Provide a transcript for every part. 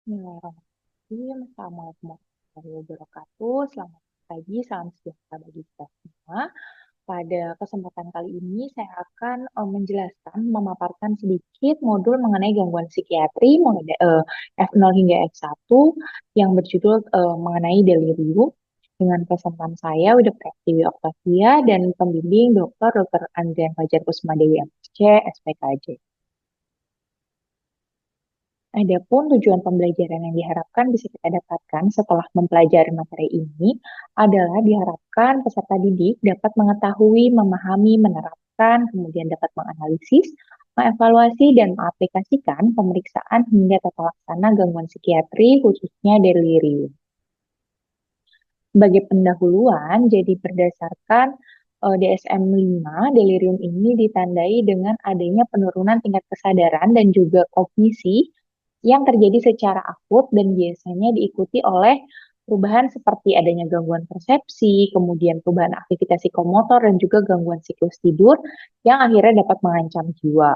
Bismillahirrahmanirrahim. Assalamualaikum warahmatullahi wabarakatuh. Selamat pagi, salam sejahtera bagi kita semua. Pada kesempatan kali ini saya akan menjelaskan, memaparkan sedikit modul mengenai gangguan psikiatri mulai F0 hingga F1 yang berjudul mengenai delirium dengan peserta saya Wida Pratiwi Oktavia dan pembimbing Dr. Andrian Fajar Kusmadewi MSc, SPKJ. Adapun tujuan pembelajaran yang diharapkan bisa kita dapatkan setelah mempelajari materi ini adalah diharapkan peserta didik dapat mengetahui, memahami, menerapkan, kemudian dapat menganalisis, mengevaluasi, dan mengaplikasikan pemeriksaan hingga tata laksana gangguan psikiatri khususnya delirium. Sebagai pendahuluan, jadi berdasarkan DSM-5, delirium ini ditandai dengan adanya penurunan tingkat kesadaran dan juga kognisi yang terjadi secara akut dan biasanya diikuti oleh perubahan seperti adanya gangguan persepsi, kemudian perubahan aktivitas psikomotor, dan juga gangguan siklus tidur yang akhirnya dapat mengancam jiwa.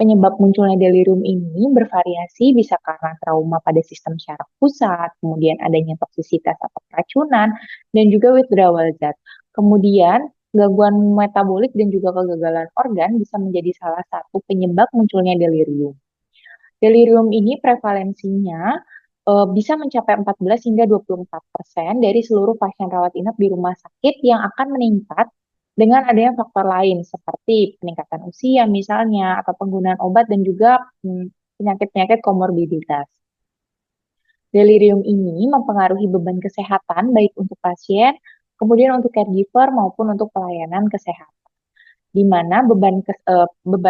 Penyebab munculnya delirium ini bervariasi, bisa karena trauma pada sistem syaraf pusat, kemudian adanya toksisitas atau keracunan, dan juga withdrawal zat. Kemudian, gangguan metabolik dan juga kegagalan organ bisa menjadi salah satu penyebab munculnya delirium. Delirium ini prevalensinya bisa mencapai 14 hingga 24% dari seluruh pasien rawat inap di rumah sakit yang akan meningkat dengan adanya faktor lain seperti peningkatan usia misalnya atau penggunaan obat dan juga penyakit-penyakit komorbiditas. Delirium ini mempengaruhi beban kesehatan baik untuk pasien, kemudian untuk caregiver maupun untuk pelayanan kesehatan, di mana beban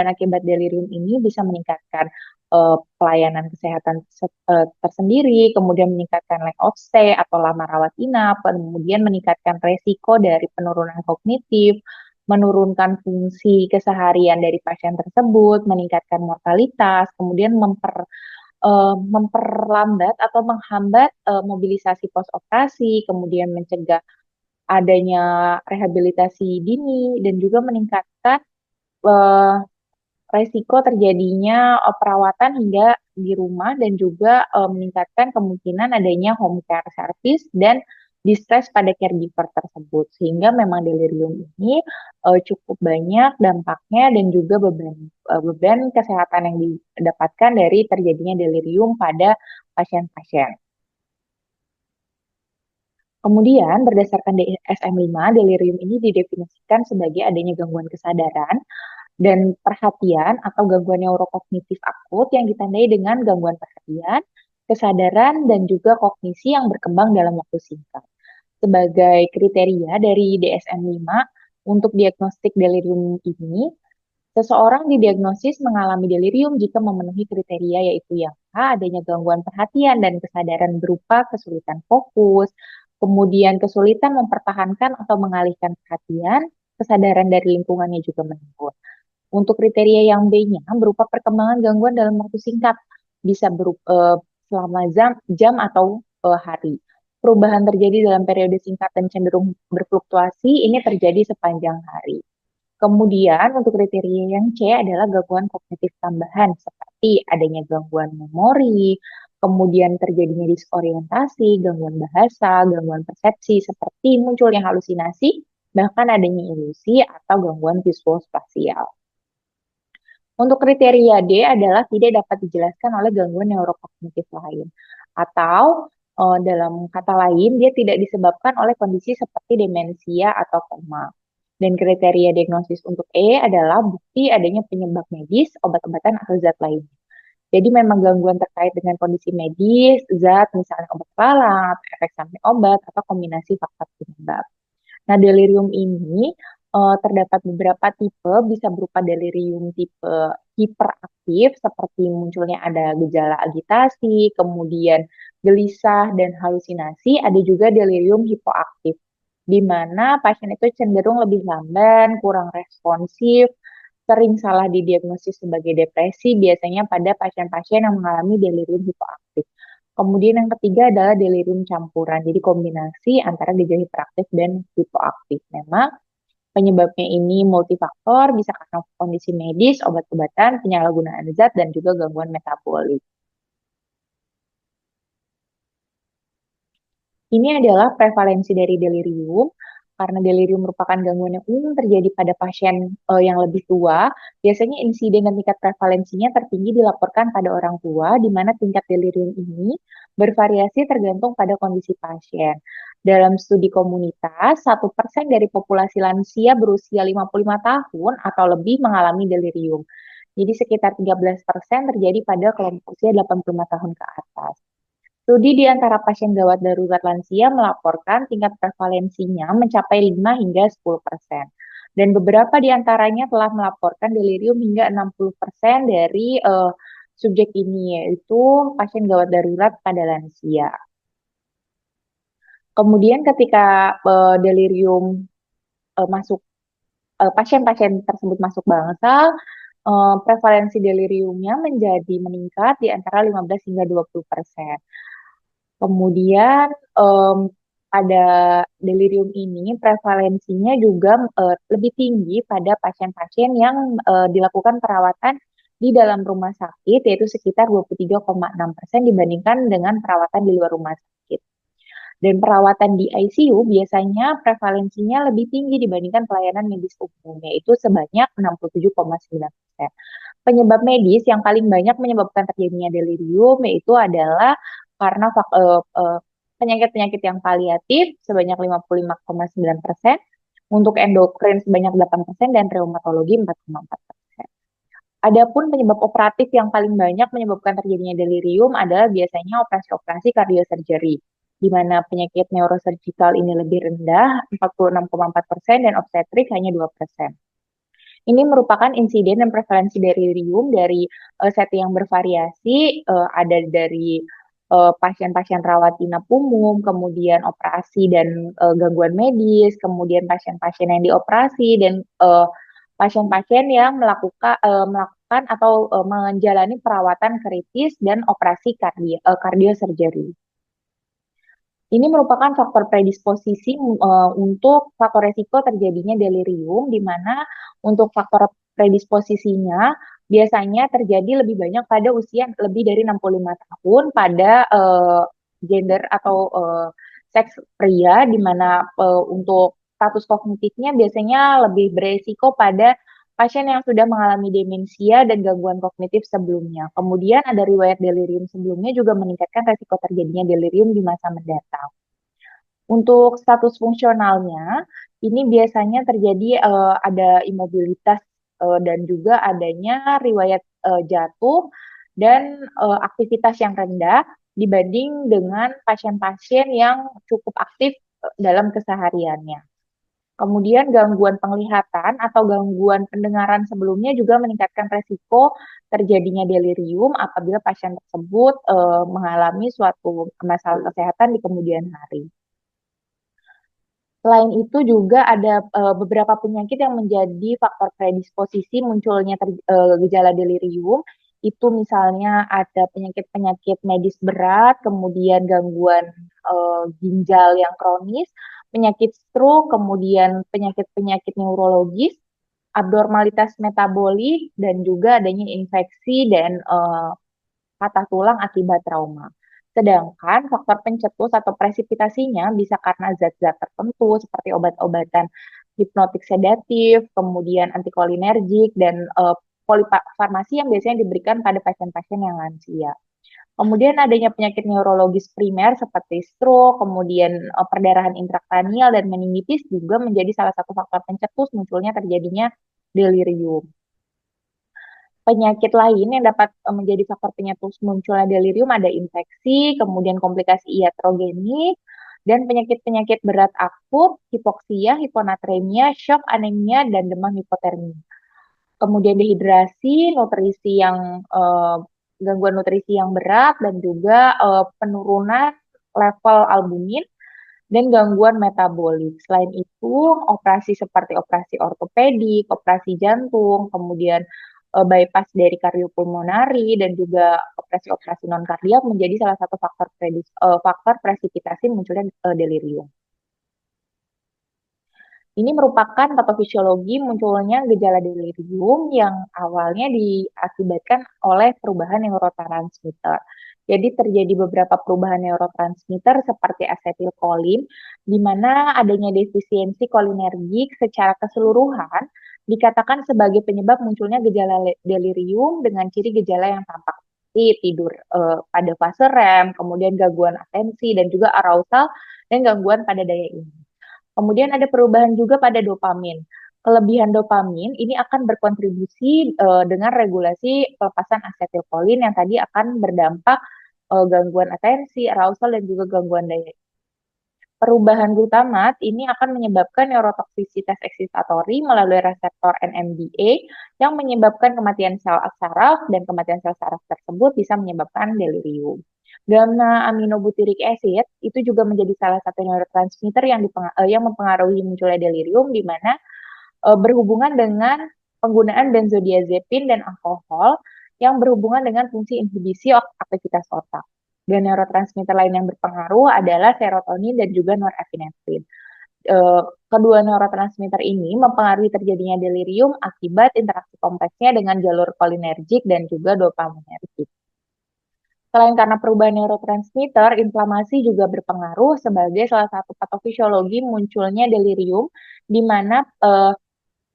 akibat delirium ini bisa meningkatkan pelayanan kesehatan tersendiri, kemudian meningkatkan length of stay atau lama rawat inap, kemudian meningkatkan resiko dari penurunan kognitif, menurunkan fungsi keseharian dari pasien tersebut, meningkatkan mortalitas, kemudian memperlambat atau menghambat mobilisasi post-operasi, kemudian mencegah adanya rehabilitasi dini, dan juga meningkatkan eh, resiko terjadinya perawatan hingga di rumah dan juga meningkatkan kemungkinan adanya home care service dan distress pada caregiver tersebut. Sehingga memang delirium ini cukup banyak dampaknya dan juga beban kesehatan yang didapatkan dari terjadinya delirium pada pasien-pasien. Kemudian, berdasarkan DSM-5, delirium ini didefinisikan sebagai adanya gangguan kesadaran dan perhatian atau gangguan neurokognitif akut yang ditandai dengan gangguan perhatian, kesadaran, dan juga kognisi yang berkembang dalam waktu singkat. Sebagai kriteria dari DSM-5 untuk diagnostik delirium ini, seseorang didiagnosis mengalami delirium jika memenuhi kriteria yaitu yang A, adanya gangguan perhatian dan kesadaran berupa kesulitan fokus, kemudian kesulitan mempertahankan atau mengalihkan perhatian, kesadaran dari lingkungannya juga menurun. Untuk kriteria yang B-nya berupa perkembangan gangguan dalam waktu singkat, bisa berupa selama jam atau hari. Perubahan terjadi dalam periode singkat dan cenderung berfluktuasi, ini terjadi sepanjang hari. Kemudian untuk kriteria yang C adalah gangguan kognitif tambahan seperti adanya gangguan memori, kemudian terjadinya disorientasi, gangguan bahasa, gangguan persepsi seperti munculnya halusinasi, bahkan adanya ilusi atau gangguan visual spasial. Untuk kriteria D adalah tidak dapat dijelaskan oleh gangguan neurokognitif lain. Atau dalam kata lain, dia tidak disebabkan oleh kondisi seperti demensia atau koma. Dan kriteria diagnosis untuk E adalah bukti adanya penyebab medis, obat-obatan, atau zat lainnya. Jadi memang gangguan terkait dengan kondisi medis, zat, misalnya obat lalap, efek samping obat, atau kombinasi faktor penyebab. Nah, delirium ini terdapat beberapa tipe, bisa berupa delirium tipe hiperaktif, seperti munculnya ada gejala agitasi, kemudian gelisah dan halusinasi. Ada juga delirium hipoaktif, di mana pasien itu cenderung lebih lamban, kurang responsif, sering salah didiagnosis sebagai depresi, biasanya pada pasien-pasien yang mengalami delirium hipoaktif. Kemudian yang ketiga adalah delirium campuran, jadi kombinasi antara gejala hiperaktif dan hipoaktif. Memang penyebabnya ini multifaktor, bisa karena kondisi medis, obat-obatan, penyalahgunaan zat, dan juga gangguan metabolik. Ini adalah prevalensi dari delirium, karena delirium merupakan gangguan yang umum terjadi pada pasien yang lebih tua. Biasanya insiden dan tingkat prevalensinya tertinggi dilaporkan pada orang tua, di mana tingkat delirium ini bervariasi tergantung pada kondisi pasien. Dalam studi komunitas, 1% dari populasi lansia berusia 55 tahun atau lebih mengalami delirium. Jadi sekitar 13% terjadi pada kelompok usia 85 tahun ke atas. Studi di antara pasien gawat darurat lansia melaporkan tingkat prevalensinya mencapai 5 hingga 10%. Dan beberapa di antaranya telah melaporkan delirium hingga 60% dari subjek ini, yaitu pasien gawat darurat pada lansia. Kemudian ketika delirium masuk, pasien-pasien tersebut masuk bangsal, prevalensi deliriumnya menjadi meningkat di antara 15 hingga 20%. Kemudian pada delirium ini prevalensinya juga lebih tinggi pada pasien-pasien yang dilakukan perawatan di dalam rumah sakit, yaitu sekitar 23,6% dibandingkan dengan perawatan di luar rumah sakit. Dan perawatan di ICU biasanya prevalensinya lebih tinggi dibandingkan pelayanan medis umum, yaitu sebanyak 67,9%. Penyebab medis yang paling banyak menyebabkan terjadinya delirium yaitu adalah karena penyakit-penyakit yang paliatif sebanyak 55,9%, untuk endokrin sebanyak 8%, dan reumatologi 4,4%. Adapun penyebab operatif yang paling banyak menyebabkan terjadinya delirium adalah biasanya operasi-operasi kardiosurgery, di mana penyakit neurosurgical ini lebih rendah, 46,4%, dan obstetrik hanya 2%. Ini merupakan insiden dan prevalensi delirium dari setting yang bervariasi, ada dari pasien-pasien rawat inap umum, kemudian operasi dan gangguan medis, kemudian pasien-pasien yang dioperasi, dan pasien-pasien yang melakukan atau menjalani perawatan kritis dan operasi kardiosurgery. Ini merupakan faktor predisposisi untuk faktor resiko terjadinya delirium, di mana untuk faktor predisposisinya biasanya terjadi lebih banyak pada usia lebih dari 65 tahun pada gender atau seks pria, di mana untuk status kognitifnya biasanya lebih beresiko pada pasien yang sudah mengalami demensia dan gangguan kognitif sebelumnya. Kemudian ada riwayat delirium sebelumnya juga meningkatkan resiko terjadinya delirium di masa mendatang. Untuk status fungsionalnya, ini biasanya terjadi ada imobilitas dan juga adanya riwayat jatuh dan aktivitas yang rendah dibanding dengan pasien-pasien yang cukup aktif dalam kesehariannya. Kemudian gangguan penglihatan atau gangguan pendengaran sebelumnya juga meningkatkan resiko terjadinya delirium apabila pasien tersebut mengalami suatu masalah kesehatan di kemudian hari. Selain itu juga ada beberapa penyakit yang menjadi faktor predisposisi munculnya gejala delirium. Itu misalnya ada penyakit-penyakit medis berat, kemudian gangguan ginjal yang kronis, penyakit stroke, kemudian penyakit-penyakit neurologis, abnormalitas metabolik, dan juga adanya infeksi dan patah tulang akibat trauma. Sedangkan faktor pencetus atau presipitasinya bisa karena zat-zat tertentu seperti obat-obatan hipnotik sedatif, kemudian antikolinergik, dan polifarmasi yang biasanya diberikan pada pasien-pasien yang lansia. Kemudian adanya penyakit neurologis primer seperti stroke, kemudian perdarahan intrakranial dan meningitis juga menjadi salah satu faktor pencetus munculnya terjadinya delirium. Penyakit lain yang dapat menjadi faktor pencetus munculnya delirium ada infeksi, kemudian komplikasi iatrogenik, dan penyakit-penyakit berat akut, hipoksia, hiponatremia, shock, anemia, dan demam hipotermia. Kemudian dehidrasi, gangguan nutrisi yang berat, dan juga penurunan level albumin dan gangguan metabolik. Selain itu, operasi seperti operasi ortopedik, operasi jantung, kemudian bypass dari kardiopulmonari, dan juga operasi-operasi non kardiak menjadi salah satu faktor presipitasi munculnya delirium. Ini merupakan patofisiologi munculnya gejala delirium yang awalnya diakibatkan oleh perubahan neurotransmitter. Jadi terjadi beberapa perubahan neurotransmitter seperti asetilkolin, di mana adanya defisiensi kolinergik secara keseluruhan dikatakan sebagai penyebab munculnya gejala delirium dengan ciri gejala yang tampak seperti tidur pada fase REM, kemudian gangguan atensi dan juga arousal dan gangguan pada daya ingat. Kemudian ada perubahan juga pada dopamin. Kelebihan dopamin ini akan berkontribusi dengan regulasi pelepasan asetilkolin yang tadi akan berdampak gangguan atensi, arousal, dan juga gangguan daya. Perubahan glutamat ini akan menyebabkan neurotoksisitas eksitatori melalui reseptor NMDA yang menyebabkan kematian sel saraf dan kematian sel saraf tersebut bisa menyebabkan delirium. Gamma aminobutyric acid itu juga menjadi salah satu neurotransmitter yang mempengaruhi munculnya delirium di mana berhubungan dengan penggunaan benzodiazepin dan alkohol yang berhubungan dengan fungsi inhibisi aktivitas otak. Dan neurotransmitter lain yang berpengaruh adalah serotonin dan juga norepinefrin. Kedua neurotransmitter ini mempengaruhi terjadinya delirium akibat interaksi kompleksnya dengan jalur kolinergik dan juga dopaminergik. Selain karena perubahan neurotransmitter, inflamasi juga berpengaruh sebagai salah satu patofisiologi munculnya delirium, di mana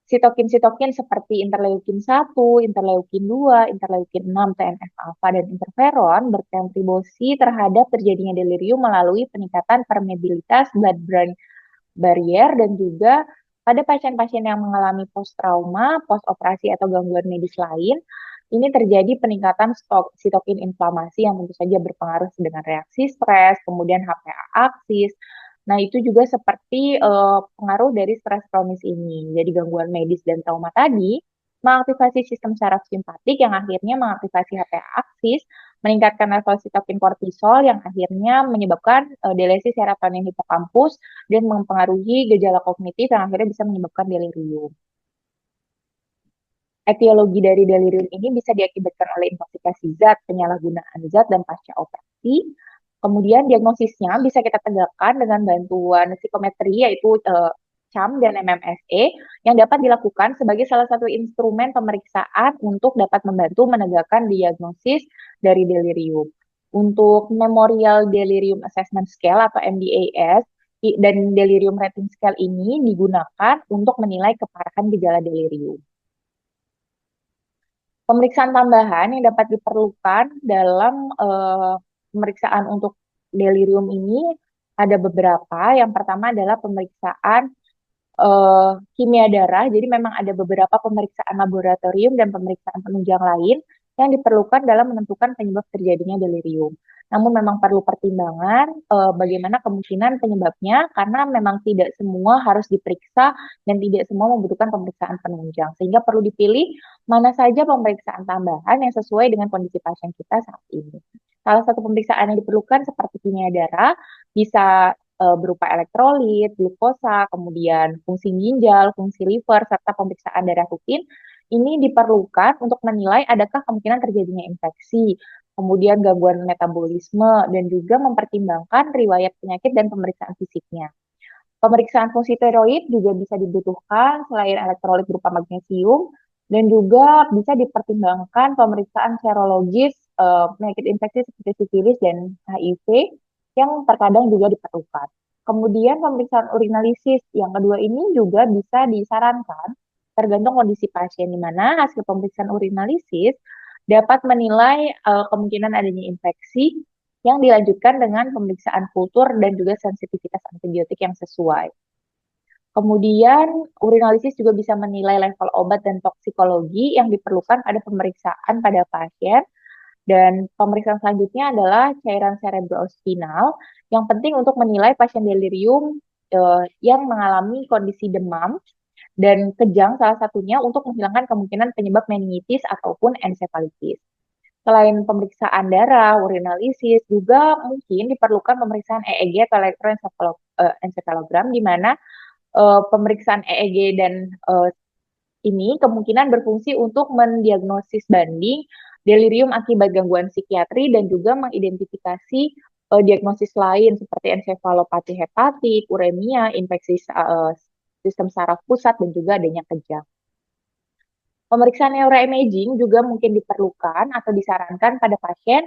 sitokin-sitokin seperti interleukin 1, interleukin 2, interleukin 6, TNF-alfa, dan interferon berkontribusi terhadap terjadinya delirium melalui peningkatan permeabilitas blood-brain barrier dan juga pada pasien-pasien yang mengalami post-trauma, post-operasi atau gangguan medis lain, ini terjadi peningkatan sitokin inflamasi yang tentu saja berpengaruh dengan reaksi stres, kemudian HPA aksis. Nah, itu juga seperti pengaruh dari stres kronis ini. Jadi gangguan medis dan trauma tadi mengaktifasi sistem saraf simpatik yang akhirnya mengaktifasi HPA aksis, meningkatkan level sitokin kortisol yang akhirnya menyebabkan delesi serotonin hipokampus dan mempengaruhi gejala kognitif yang akhirnya bisa menyebabkan delirium. Etiologi dari delirium ini bisa diakibatkan oleh intoksikasi zat, penyalahgunaan zat, dan pasca operasi. Kemudian diagnosisnya bisa kita tegakkan dengan bantuan psikometri yaitu CAM dan MMSE yang dapat dilakukan sebagai salah satu instrumen pemeriksaan untuk dapat membantu menegakkan diagnosis dari delirium. Untuk Memorial Delirium Assessment Scale atau MDAS dan Delirium Rating Scale ini digunakan untuk menilai keparahan gejala delirium. Pemeriksaan tambahan yang dapat diperlukan dalam pemeriksaan untuk delirium ini ada beberapa. Yang pertama adalah pemeriksaan kimia darah. Jadi memang ada beberapa pemeriksaan laboratorium dan pemeriksaan penunjang lain yang diperlukan dalam menentukan penyebab terjadinya delirium. Namun memang perlu pertimbangan bagaimana kemungkinan penyebabnya karena memang tidak semua harus diperiksa dan tidak semua membutuhkan pemeriksaan penunjang. Sehingga perlu dipilih mana saja pemeriksaan tambahan yang sesuai dengan kondisi pasien kita saat ini. Salah satu pemeriksaan yang diperlukan seperti kimia darah bisa berupa elektrolit, glukosa, kemudian fungsi ginjal, fungsi liver, serta pemeriksaan darah rutin. Ini diperlukan untuk menilai adakah kemungkinan terjadinya infeksi, kemudian gangguan metabolisme, dan juga mempertimbangkan riwayat penyakit dan pemeriksaan fisiknya. Pemeriksaan fungsi tiroid juga bisa dibutuhkan selain elektrolit berupa magnesium, dan juga bisa dipertimbangkan pemeriksaan serologis penyakit infeksi seperti sifilis dan HIV yang terkadang juga diperlukan. Kemudian pemeriksaan urinalisis yang kedua ini juga bisa disarankan tergantung kondisi pasien di mana hasil pemeriksaan urinalisis dapat menilai kemungkinan adanya infeksi yang dilanjutkan dengan pemeriksaan kultur dan juga sensitivitas antibiotik yang sesuai. Kemudian urinalisis juga bisa menilai level obat dan toksikologi yang diperlukan pada pemeriksaan pada pasien. Dan pemeriksaan selanjutnya adalah cairan cerebrospinal yang penting untuk menilai pasien delirium yang mengalami kondisi demam dan kejang salah satunya untuk menghilangkan kemungkinan penyebab meningitis ataupun ensefalitis. Selain pemeriksaan darah, urinalisis, juga mungkin diperlukan pemeriksaan EEG atau elektroencephalogram di mana pemeriksaan EEG dan ini kemungkinan berfungsi untuk mendiagnosis banding delirium akibat gangguan psikiatri dan juga mengidentifikasi diagnosis lain seperti ensefalopati hepatik, uremia, infeksi sistem saraf pusat, dan juga adanya kejang. Pemeriksaan neuroimaging juga mungkin diperlukan atau disarankan pada pasien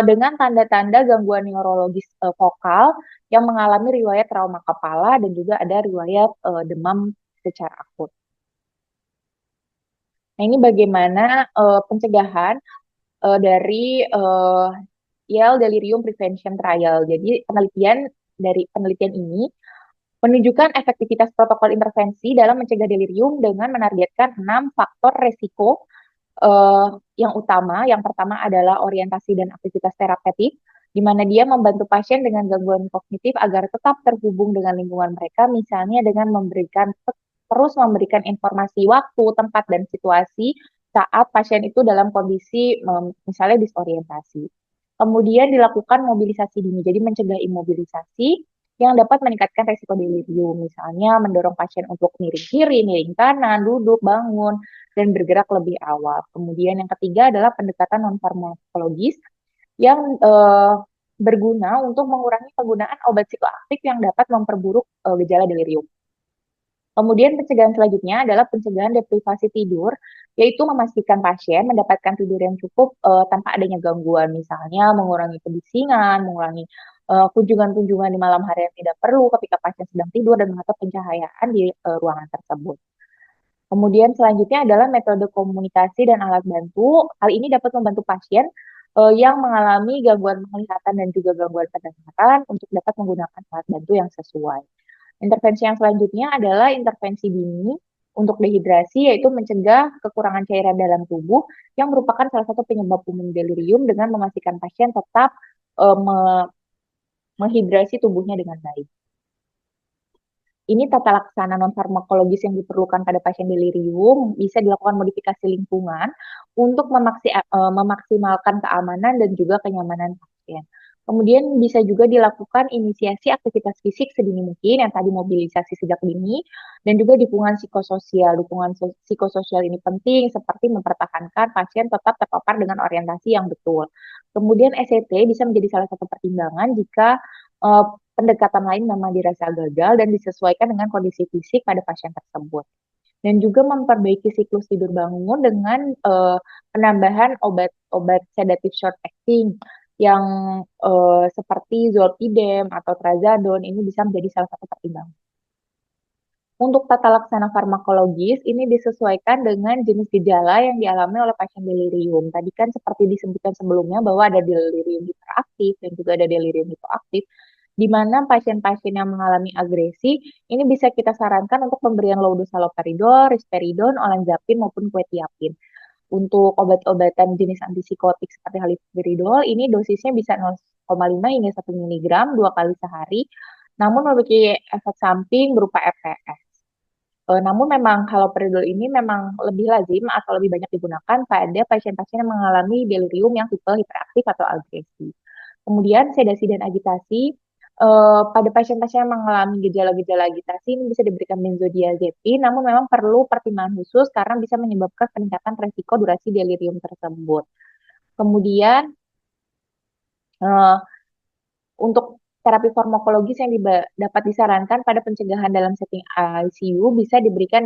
dengan tanda-tanda gangguan neurologis vokal yang mengalami riwayat trauma kepala dan juga ada riwayat demam secara akut. Nah, ini bagaimana pencegahan dari Yale Delirium Prevention Trial. Jadi penelitian ini menunjukkan efektivitas protokol intervensi dalam mencegah delirium dengan menargetkan 6 faktor resiko yang utama. Yang pertama adalah orientasi dan aktivitas terapeutik, di mana dia membantu pasien dengan gangguan kognitif agar tetap terhubung dengan lingkungan mereka, misalnya dengan terus memberikan informasi waktu, tempat, dan situasi saat pasien itu dalam kondisi misalnya disorientasi. Kemudian dilakukan mobilisasi dini, jadi mencegah imobilisasi yang dapat meningkatkan resiko delirium, misalnya mendorong pasien untuk miring kiri, miring kanan, duduk, bangun, dan bergerak lebih awal. Kemudian yang ketiga adalah pendekatan non-farmakologis yang berguna untuk mengurangi penggunaan obat psikoaktif yang dapat memperburuk gejala delirium. Kemudian pencegahan selanjutnya adalah pencegahan deprivasi tidur, yaitu memastikan pasien mendapatkan tidur yang cukup tanpa adanya gangguan, misalnya mengurangi kebisingan, mengurangi kunjungan-kunjungan di malam hari yang tidak perlu ketika pasien sedang tidur dan mengatur pencahayaan di ruangan tersebut. Kemudian selanjutnya adalah metode komunikasi dan alat bantu. Hal ini dapat membantu pasien yang mengalami gangguan penglihatan dan juga gangguan pendengaran untuk dapat menggunakan alat bantu yang sesuai. Intervensi yang selanjutnya adalah intervensi dini untuk dehidrasi, yaitu mencegah kekurangan cairan dalam tubuh yang merupakan salah satu penyebab umum delirium dengan memastikan pasien tetap menghidrasi tubuhnya dengan baik. Ini tata laksana non-farmakologis yang diperlukan pada pasien delirium, bisa dilakukan modifikasi lingkungan untuk memaksimalkan keamanan dan juga kenyamanan pasien. Kemudian bisa juga dilakukan inisiasi aktivitas fisik sedini mungkin, yang tadi mobilisasi sejak dini, dan juga dukungan psikososial. Dukungan psikososial ini penting, seperti mempertahankan pasien tetap terpapar dengan orientasi yang betul. Kemudian SCT bisa menjadi salah satu pertimbangan jika pendekatan lain memang dirasa gagal dan disesuaikan dengan kondisi fisik pada pasien tersebut. Dan juga memperbaiki siklus tidur bangun dengan penambahan obat-obat sedatif short acting yang seperti zolpidem atau trazodone ini bisa menjadi salah satu pertimbangan. Untuk tata laksana farmakologis, ini disesuaikan dengan jenis gejala yang dialami oleh pasien delirium. Tadi kan seperti disebutkan sebelumnya bahwa ada delirium hiperaktif dan juga ada delirium hipoaktif, di mana pasien-pasien yang mengalami agresi, ini bisa kita sarankan untuk pemberian low dose haloperidol, risperidon, olanzapine, maupun quetiapine. Untuk obat-obatan jenis antipsikotik seperti haloperidol, ini dosisnya bisa 0,5 hingga 1 mg 2 kali sehari, namun memiliki efek samping berupa EPS. Namun memang haloperidol ini memang lebih lazim atau lebih banyak digunakan pada pasien-pasien yang mengalami delirium yang tipe hiperaktif atau agresi. Kemudian sedasi dan agitasi, pada pasien-pasien yang mengalami gejala-gejala agitasi ini bisa diberikan benzodiazepin, namun memang perlu pertimbangan khusus karena bisa menyebabkan peningkatan resiko durasi delirium tersebut. Kemudian untuk terapi farmakologis yang dapat disarankan pada pencegahan dalam setting ICU bisa diberikan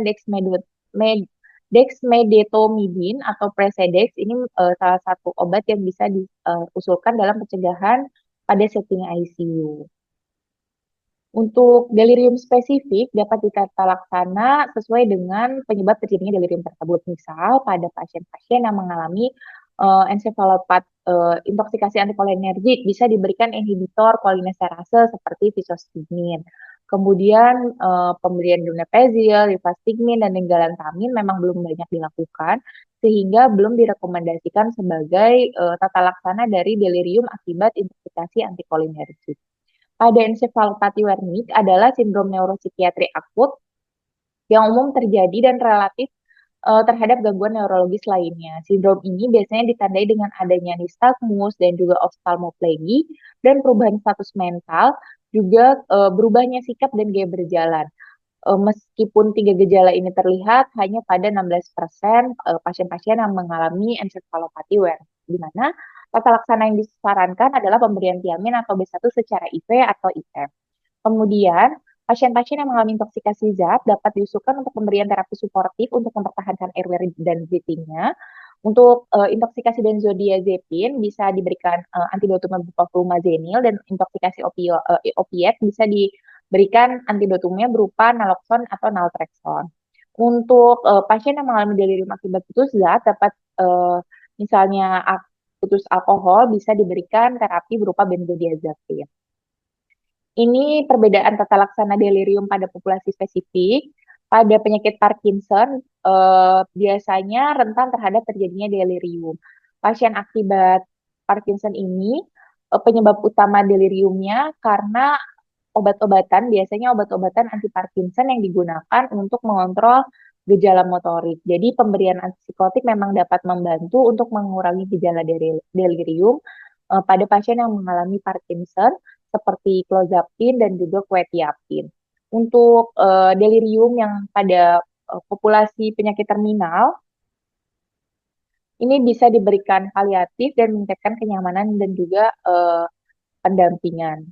dexmedetomidine atau Precedex. Ini salah satu obat yang bisa diusulkan dalam pencegahan pada setting ICU. Untuk delirium spesifik dapat ditata laksana sesuai dengan penyebab terjadinya delirium tersebut. Misal pada pasien-pasien yang mengalami intoksikasi antikolinergik bisa diberikan inhibitor kolinesterase seperti visostigmin. Kemudian pemberian donepezil, rivastigmin, dan galantamin memang belum banyak dilakukan sehingga belum direkomendasikan sebagai tata laksana dari delirium akibat intoksikasi antikolinergik. Pada ensefalopati wernicke adalah sindrom neuropsikiatri akut yang umum terjadi dan relatif terhadap gangguan neurologis lainnya. Sindrom ini biasanya ditandai dengan adanya nistagmus dan juga oftalmoplegi dan perubahan status mental, juga berubahnya sikap dan gaya berjalan. Meskipun 3 gejala ini terlihat hanya pada 16% pasien-pasien yang mengalami ensefalopati wernicke, di mana tata laksana yang disarankan adalah pemberian tiamin atau B1 secara IV atau IM. Kemudian Pasien-pasien yang mengalami intoksikasi zat dapat diusulkan untuk pemberian terapi suportif untuk mempertahankan airway dan breathing-nya. Untuk intoksikasi benzodiazepin bisa diberikan antidotum berupa flumazenil, dan intoksikasi opiat bisa diberikan antidotumnya berupa naloxon atau naltrexone. Untuk pasien yang mengalami delirium akibat putus zat dapat misalnya putus alkohol, bisa diberikan terapi berupa benzodiazepin. Ini perbedaan tata laksana delirium pada populasi spesifik. Pada penyakit Parkinson, biasanya rentan terhadap terjadinya delirium. Pasien akibat Parkinson ini, penyebab utama deliriumnya karena obat-obatan, biasanya obat-obatan anti Parkinson yang digunakan untuk mengontrol gejala motorik. Jadi pemberian antipsikotik memang dapat membantu untuk mengurangi gejala delirium pada pasien yang mengalami Parkinson, seperti clozapine dan juga quetiapine. Untuk delirium yang pada populasi penyakit terminal, ini bisa diberikan paliatif dan meningkatkan kenyamanan dan juga pendampingan.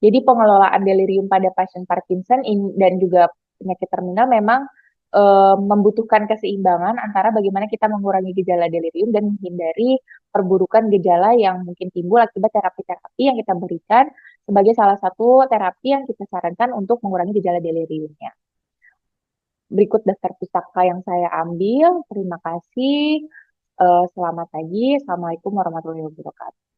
Jadi pengelolaan delirium pada pasien Parkinson dan juga penyakit terminal memang membutuhkan keseimbangan antara bagaimana kita mengurangi gejala delirium dan menghindari perburukan gejala yang mungkin timbul akibat terapi-terapi yang kita berikan sebagai salah satu terapi yang kita sarankan untuk mengurangi gejala deliriumnya. Berikut daftar pustaka yang saya ambil. Terima kasih. Selamat pagi. Assalamualaikum warahmatullahi wabarakatuh.